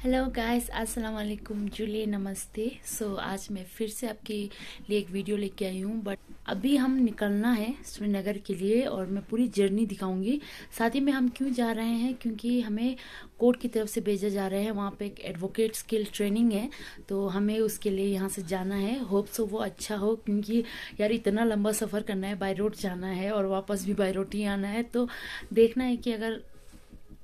Hello guys, अस्सलाम वालेकुम, जुलिए, नमस्ते। आज मैं फिर से आपके लिए एक वीडियो लेके आई हूँ। बट अभी हम निकलना है श्रीनगर के लिए और मैं पूरी जर्नी दिखाऊंगी। साथ ही में हम क्यों जा रहे हैं, क्योंकि हमें कोर्ट की तरफ से भेजा जा रहे हैं। वहाँ पे एक एडवोकेट स्किल ट्रेनिंग है, तो हमें उसके लिए यहाँ से जाना है। होप सो वो अच्छा हो, क्योंकि यार इतना लंबा सफ़र करना है, बाय रोड जाना है और वापस भी बाय रोड ही आना है। तो देखना है कि अगर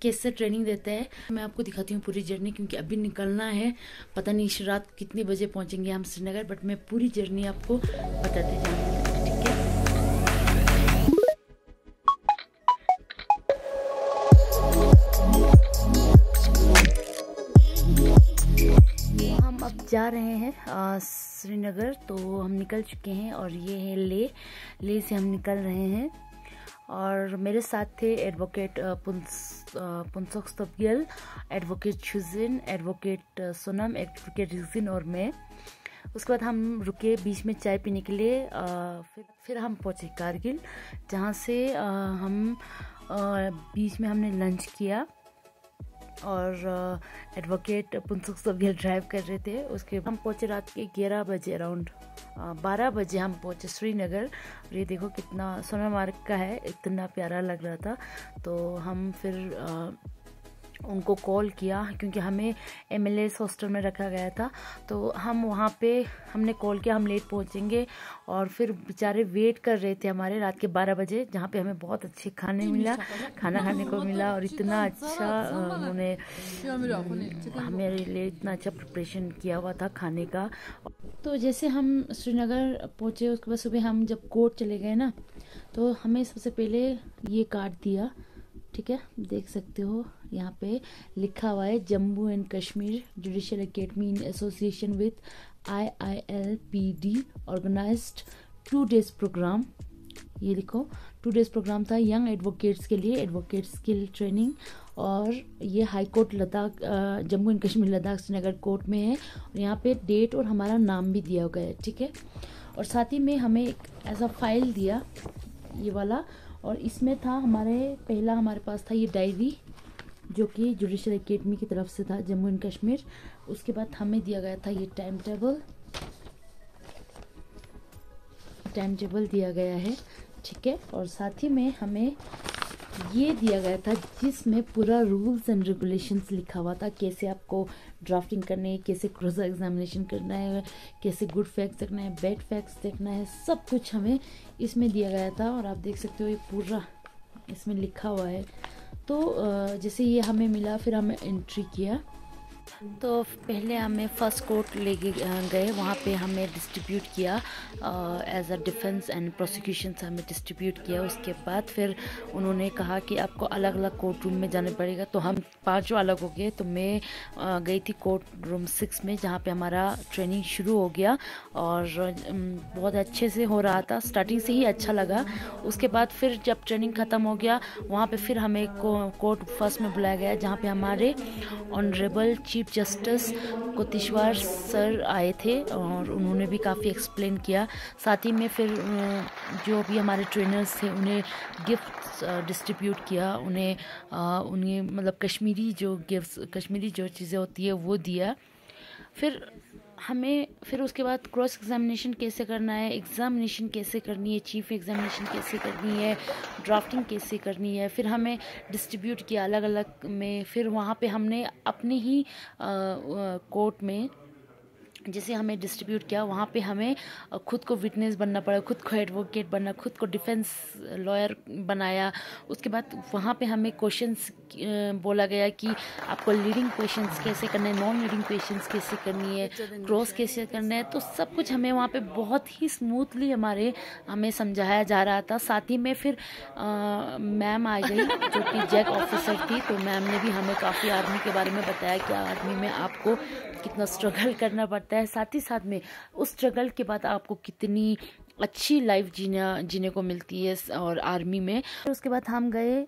कैसे ट्रेनिंग देता है। मैं आपको दिखाती हूँ पूरी जर्नी, क्योंकि अभी निकलना है। पता नहीं इस रात कितने बजे पहुंचेंगे हम श्रीनगर, बट मैं पूरी जर्नी आपको बताते जाऊंगी। ठीक है, हम अब जा रहे हैं श्रीनगर। तो हम निकल चुके हैं और ये है ले से हम निकल रहे हैं। और मेरे साथ थे advocate Punsok Stopgil, advocate Shujin, advocate Sonam, advocate Rigzin और मैं। उसके बाद हम रुके बीच में चाय पीने के लिए। फिर हम पहुंचे कारगिल, जहां से हम बीच में हमने लंच किया और एडवोकेट पुंसोक स्तोपगिल ड्राइव कर रहे थे। उसके बाद हम पहुंचे रात के 11 बजे, अराउंड 12 बजे हम पहुंचे श्रीनगर। ये देखो कितना सोनामार्ग का है, इतना प्यारा लग रहा था। तो हम फिर उनको कॉल किया, क्योंकि हमें MLS हॉस्टल में रखा गया था। तो हम वहाँ पे हमने कॉल किया हम लेट पहुँचेंगे, और फिर बेचारे वेट कर रहे थे हमारे रात के 12 बजे, जहाँ पे हमें बहुत अच्छे खाना खाने को मिला। और इतना अच्छा उन्होंने हमारे लिए इतना अच्छा प्रिपरेशन किया हुआ था खाने का। तो जैसे हम श्रीनगर पहुँचे, उसके बाद सुबह हम जब कोर्ट चले गए ना, तो हमें सबसे पहले ये कार्ड दिया। ठीक है, देख सकते हो यहाँ पे लिखा हुआ है Jammu and Kashmir judicial academy in association with IILPD organised 2 days program. ये लिखो 2 days प्रोग्राम था यंग एडवोकेट्स के लिए, एडवोकेट स्किल ट्रेनिंग। और ये high court Ladakh, Jammu and Kashmir Ladakh Srinagar court में है। और यहाँ पे डेट और हमारा नाम भी दिया गया है। ठीक है, और साथ ही में हमें एक ऐसा फाइल दिया, ये वाला। और इसमें था हमारे पास था ये डायरी, जो कि जुडिशियल एकेडमी की तरफ से था, जम्मू एंड कश्मीर। उसके बाद हमें दिया गया था ये टाइम टेबल दिया गया है। ठीक है, और साथ ही में हमें ये दिया गया था, जिसमें पूरा रूल्स एंड रेगुलेशंस लिखा हुआ था। कैसे आपको ड्राफ्टिंग करनी है, कैसे क्रॉस एग्जामिनेशन करना है, कैसे गुड फैक्ट्स देखना है, बैड फैक्ट्स देखना है, सब कुछ हमें इसमें दिया गया था। और आप देख सकते हो ये पूरा इसमें लिखा हुआ है। तो जैसे ये हमें मिला, फिर हमें एंट्री किया। तो पहले हमें फर्स्ट कोर्ट लेके गए, वहाँ पे हमें डिस्ट्रीब्यूट किया as a defence and prosecution से हमें डिस्ट्रीब्यूट किया। उसके बाद फिर उन्होंने कहा कि आपको अलग अलग कोर्ट रूम में जाना पड़ेगा। तो हम 5 अलग हो गए। तो मैं गई थी कोर्ट रूम 6 में, जहाँ पे हमारा ट्रेनिंग शुरू हो गया और बहुत अच्छे से हो रहा था। स्टार्टिंग से ही अच्छा लगा। उसके बाद फिर जब ट्रेनिंग ख़त्म हो गया, वहाँ पे फिर हमें कोर्ट फर्स्ट में बुलाया गया, जहाँ पे हमारे ऑनरेबल चीफ जस्टिस कोतिश्वर सर आए थे और उन्होंने भी काफ़ी एक्सप्लेन किया। साथ ही में फिर जो भी हमारे ट्रेनर्स थे उन्हें गिफ्ट डिस्ट्रीब्यूट किया। उन्हें मतलब कश्मीरी जो चीज़ें होती है वो दिया। फिर उसके बाद क्रॉस एग्जामिनेशन कैसे करना है, एग्जामिनेशन कैसे करनी है, चीफ एग्जामिनेशन कैसे करनी है, ड्राफ्टिंग कैसे करनी है, फिर हमें डिस्ट्रीब्यूट किया अलग अलग में। फिर वहाँ पे हमने अपने ही कोर्ट में जैसे हमें डिस्ट्रीब्यूट किया, वहाँ पे हमें खुद को विटनेस बनना पड़ा, खुद को एडवोकेट बनना, खुद को डिफेंस लॉयर बनाया। उसके बाद वहाँ पे हमें क्वेश्चंस बोला गया कि आपको लीडिंग क्वेश्चंस कैसे करना है, नॉन लीडिंग क्वेश्चंस कैसे करनी है, क्रॉस कैसे करना है। तो सब कुछ हमें वहाँ पे बहुत ही स्मूथली हमें समझाया जा रहा था। साथ ही में फिर मैम आ गई, जो कि जैक ऑफिसर थी। तो मैम ने भी हमें काफ़ी आर्मी के बारे में बताया कि आर्मी में आपको कितना स्ट्रगल करना पड़ता है, साथ ही साथ में उस स्ट्रगल के बाद आपको कितनी अच्छी लाइफ जीने को मिलती है और आर्मी में। उसके बाद हम गए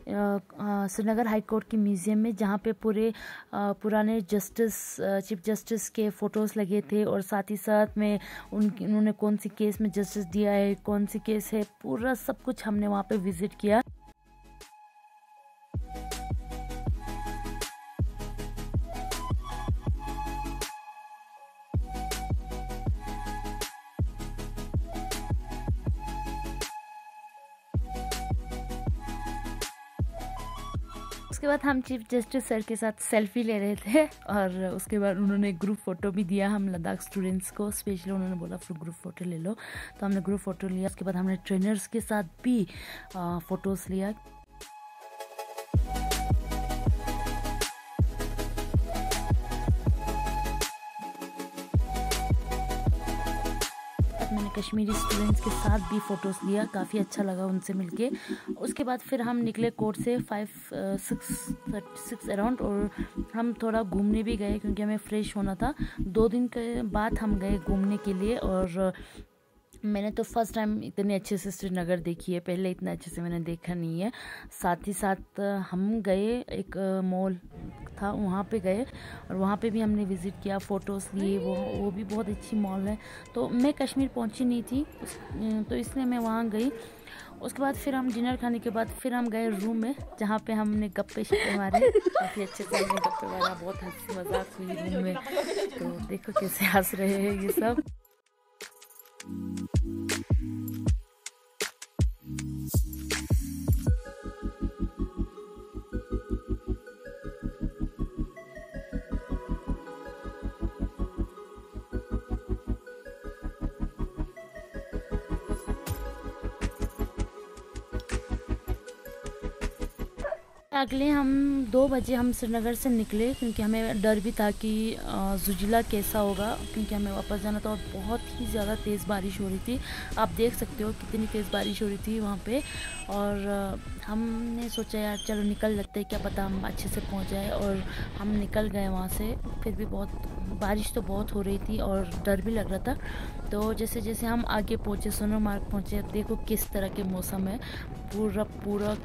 श्रीनगर हाई कोर्ट के म्यूज़ियम में, जहाँ पे पूरे पुराने चीफ जस्टिस के फ़ोटोज़ लगे थे। और साथ ही साथ में उन्होंने कौन सी केस में जस्टिस दिया है, कौन सी केस है, पूरा सब कुछ हमने वहाँ पे विज़िट किया। उसके बाद हम चीफ जस्टिस सर के साथ सेल्फी ले रहे थे और उसके बाद उन्होंने ग्रुप फ़ोटो भी दिया हम लद्दाख स्टूडेंट्स को। स्पेशली उन्होंने बोला फिर ग्रुप फ़ोटो ले लो, तो हमने ग्रुप फ़ोटो लिया। उसके बाद हमने ट्रेनर्स के साथ भी फ़ोटोज़ लिया। मैंने कश्मीरी स्टूडेंट्स के साथ भी फ़ोटोज़ लिया, काफ़ी अच्छा लगा उनसे मिलके। उसके बाद फिर हम निकले कोर्ट से 5-6 अराउंड, और हम थोड़ा घूमने भी गए क्योंकि हमें फ़्रेश होना था। 2 दिन के बाद हम गए घूमने के लिए, और मैंने तो फर्स्ट टाइम इतने अच्छे से श्रीनगर देखी है, पहले इतना अच्छे से मैंने देखा नहीं है। साथ ही साथ हम गए, एक मॉल था वहाँ पे गए, और वहाँ पे भी हमने विज़िट किया, फ़ोटोज़ लिए। वो भी बहुत अच्छी मॉल है। तो मैं कश्मीर पहुँची नहीं थी तो इसलिए मैं वहाँ गई। उसके बाद फिर हम डिनर खाने के बाद फिर हम गए रूम में, जहाँ पे हमने गप्पे शप्पे मारे, काफ़ी अच्छे से हमने गप्पे मारा, बहुत हंसी मजाक हुई रूम में। तो देखो कैसे हंस रहे हैं ये सब। अगले हम 2 बजे हम श्रीनगर से निकले, क्योंकि हमें डर भी था कि ज़ुजला कैसा होगा, क्योंकि हमें वापस जाना था और बहुत ही ज़्यादा तेज़ बारिश हो रही थी। आप देख सकते हो कितनी तेज़ बारिश हो रही थी वहाँ पे। और हमने सोचा यार चलो निकल लगते हैं, क्या पता हम अच्छे से पहुँच जाए, और हम निकल गए वहाँ से। फिर भी बहुत बारिश तो बहुत हो रही थी और डर भी लग रहा था। तो जैसे जैसे हम आगे पहुँचे, सोनमार्ग पहुँचे, देखो किस तरह के मौसम है, पूरा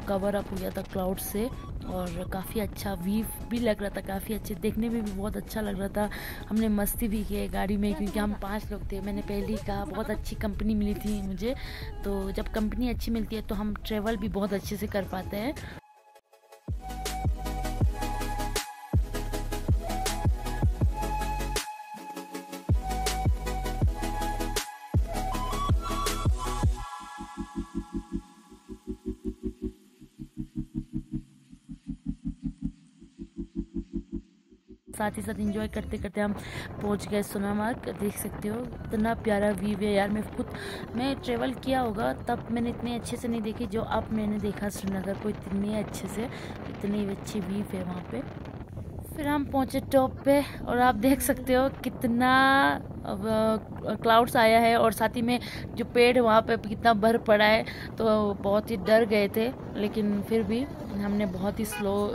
कवर अप हो गया था क्लाउड से, और काफ़ी अच्छा व्यू भी लग रहा था, काफ़ी अच्छे देखने में भी बहुत अच्छा लग रहा था। हमने मस्ती भी की गाड़ी में, क्योंकि हम 5 लोग थे। मैंने पहले ही कहा बहुत अच्छी कंपनी मिली थी मुझे, तो जब कंपनी अच्छी मिलती है तो हम ट्रैवल भी बहुत अच्छे से कर पाते हैं। साथ ही साथ एंजॉय करते करते हम पहुंच गए सोनमार्ग। देख सकते हो इतना प्यारा व्यू है यार। मैं ट्रेवल किया होगा तब मैंने इतने अच्छे से नहीं देखी जो अब मैंने देखा श्रीनगर को, इतने अच्छे से, इतनी अच्छी व्यू है वहाँ पे। फिर हम पहुँचे टॉप पे, और आप देख सकते हो कितना क्लाउड्स आया है, और साथ ही में जो पेड़ वहाँ पे कितना बर्फ पड़ा है, तो बहुत ही डर गए थे। लेकिन फिर भी हमने बहुत ही स्लो,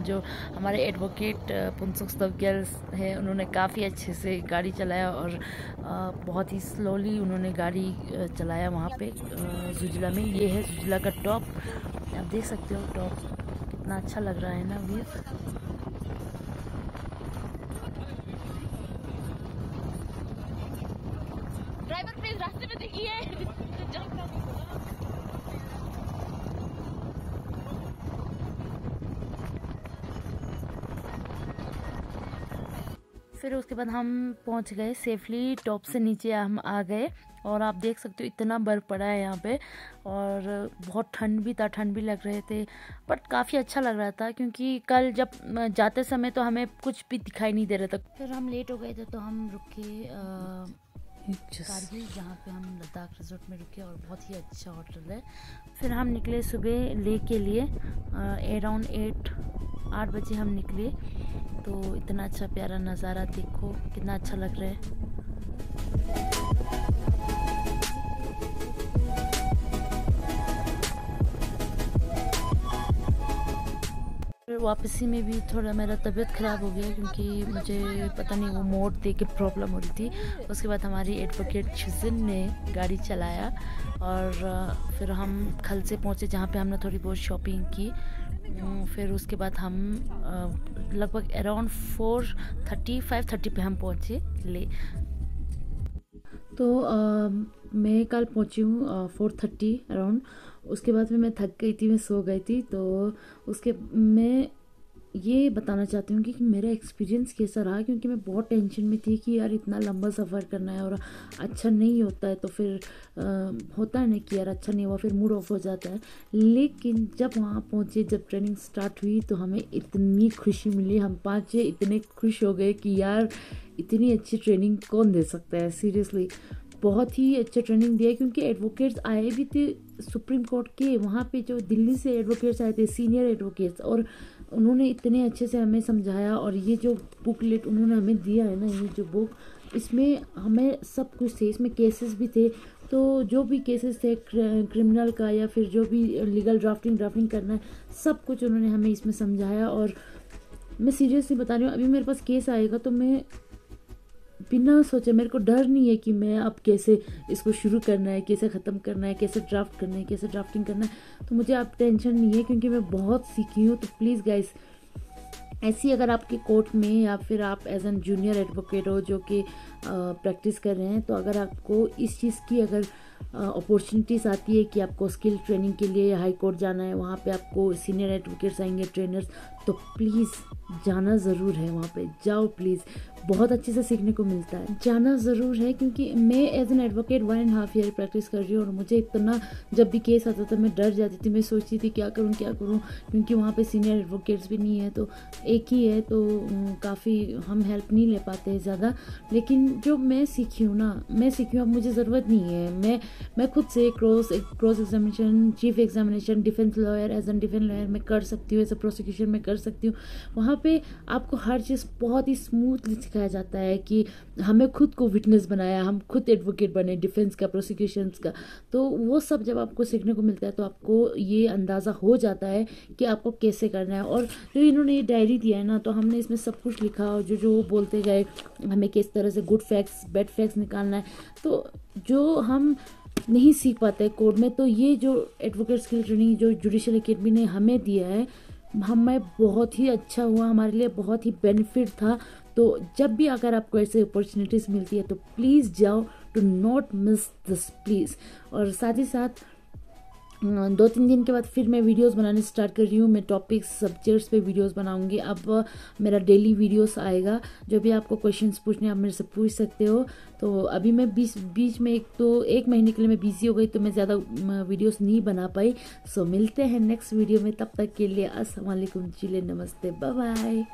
जो हमारे एडवोकेट पुंसुक स्तवग्याल है, उन्होंने काफ़ी अच्छे से गाड़ी चलाया, और बहुत ही स्लोली उन्होंने गाड़ी चलाया वहाँ पे ज़ुजला में। ये है ज़ुजला का टॉप, आप देख सकते हो टॉप कितना अच्छा लग रहा है ना व्यू। ड्राइवर प्लीज रास्ते में देखिए। फिर उसके बाद हम पहुंच गए सेफली, टॉप से नीचे हम आ गए, और आप देख सकते हो इतना बर्फ़ पड़ा है यहाँ पे, और बहुत ठंड भी था, ठंड भी लग रहे थे, बट काफ़ी अच्छा लग रहा था, क्योंकि कल जब जाते समय तो हमें कुछ भी दिखाई नहीं दे रहा था। फिर हम लेट हो गए थे तो हम रुके कारगिल, जहाँ पे हम लद्दाख रिजोर्ट में रुके, और बहुत ही अच्छा होटल है। फिर हम निकले सुबह ले के लिए, अराउंड 8 बजे हम निकले। तो इतना अच्छा प्यारा नज़ारा देखो, कितना अच्छा लग रहा है। फिर वापसी में भी थोड़ा मेरा तबीयत ख़राब हो गया, क्योंकि मुझे पता नहीं वो मोड़ दे के प्रॉब्लम हो रही थी। उसके बाद हमारी एडवोकेट शिजिन ने गाड़ी चलाया, और फिर हम खल से पहुँचे, जहाँ पे हमने थोड़ी बहुत शॉपिंग की। फिर उसके बाद हम लगभग अराउंड 5:30 पे हम पहुँचे ले। तो मैं कल पहुँची हूँ 4:30 अराउंड। उसके बाद में मैं थक गई थी, मैं सो गई थी। तो उसके मैं ये बताना चाहती हूँ कि मेरा एक्सपीरियंस कैसा रहा, क्योंकि मैं बहुत टेंशन में थी कि यार इतना लंबा सफ़र करना है और अच्छा नहीं होता है, तो फिर होता है ना कि यार अच्छा नहीं हुआ, फिर मूड ऑफ हो जाता है। लेकिन जब वहाँ पहुँचे, जब ट्रेनिंग स्टार्ट हुई तो हमें इतनी खुशी मिली, हम पाँच इतने खुश हो गए कि यार इतनी अच्छी ट्रेनिंग कौन दे सकता है। सीरियसली बहुत ही अच्छे ट्रेनिंग दिया, क्योंकि एडवोकेट्स आए भी थे सुप्रीम कोर्ट के, वहाँ पे जो दिल्ली से एडवोकेट्स आए थे, सीनियर एडवोकेट्स, और उन्होंने इतने अच्छे से हमें समझाया। और ये जो बुकलेट उन्होंने हमें दिया है ना, ये जो बुक, इसमें हमें सब कुछ थे, इसमें केसेस भी थे, तो जो भी केसेस थे क्रिमिनल का या फिर जो भी लीगल ड्राफ्टिंग करना है, सब कुछ उन्होंने हमें इसमें समझाया। और मैं सीरियसली बता रही हूँ, अभी मेरे पास केस आएगा तो मैं बिना सोचे, मेरे को डर नहीं है कि मैं अब कैसे इसको शुरू करना है, कैसे ख़त्म करना है, कैसे ड्राफ्ट करना है, कैसे ड्राफ्टिंग करना है, तो मुझे अब टेंशन नहीं है, क्योंकि मैं बहुत सीखी हूँ। तो प्लीज़ गाइस, ऐसी अगर आपके कोर्ट में या फिर आप एज एन जूनियर एडवोकेट हो जो कि प्रैक्टिस कर रहे हैं, तो अगर आपको इस चीज़ की अगर अपॉर्चुनिटीज़ आती है कि आपको स्किल ट्रेनिंग के लिए हाई कोर्ट जाना है, वहाँ पे आपको सीनियर एडवोकेट्स आएंगे, ट्रेनर्स, तो प्लीज़ जाना ज़रूर है, वहाँ पे जाओ प्लीज़, बहुत अच्छे से सीखने को मिलता है, जाना ज़रूर है। क्योंकि मैं as an advocate 1.5 year practice कर रही हूँ, और मुझे इतना जब भी केस आता था मैं डर जाती थी, मैं सोचती थी क्या करूँ, क्योंकि वहाँ पे सीनियर एडवोकेट्स भी नहीं है, तो एक ही है, तो काफ़ी हम हेल्प नहीं ले पाते हैं ज़्यादा। लेकिन जो मैं सीखी हूँ ना, अब मुझे ज़रूरत नहीं है, मैं खुद से cross examination, chief examination, defence lawyer, as an defence lawyer मैं कर सकती हूँ, एज ए प्रोसिक्यूशन मैं कर सकती हूँ। वहाँ पे आपको हर चीज़ बहुत ही स्मूथली सिखाया जाता है कि हमें खुद को विटनेस बनाया, हम खुद एडवोकेट बने, डिफेंस का, प्रोसिक्यूशंस का, तो वो सब जब आपको सीखने को मिलता है तो आपको ये अंदाज़ा हो जाता है कि आपको कैसे करना है। और जो इन्होंने ये डायरी दिया है ना, तो हमने इसमें सब कुछ लिखा, और जो वो बोलते गए हमें किस तरह से गुड फैक्ट्स, बैड फैक्ट्स निकालना है, तो जो हम नहीं सीख पाते कोर्ट में, तो ये जो एडवोकेट स्किल ट्रेनिंग जो जुडिशियल एकेडमी ने हमें दिया है, हमें बहुत ही अच्छा हुआ, हमारे लिए बहुत ही बेनिफिट था। तो जब भी अगर आपको ऐसे अपॉर्चुनिटीज़ मिलती है तो प्लीज़ जाओ, to not miss this please. और साथ ही साथ 2-3 दिन के बाद फिर मैं वीडियोस बनाने स्टार्ट कर रही हूँ, मैं टॉपिक्स, सब्जेक्ट्स पे वीडियोस बनाऊंगी। अब मेरा डेली वीडियोस आएगा, जो भी आपको क्वेश्चंस पूछने आप मेरे से पूछ सकते हो। तो अभी मैं बीच में एक महीने के लिए मैं बिजी हो गई, तो मैं ज़्यादा वीडियोस नहीं बना पाई। सो मिलते हैं नेक्स्ट वीडियो में, तब तक के लिए अस्सलाम वालेकुम, चिले, नमस्ते, बाय बाय।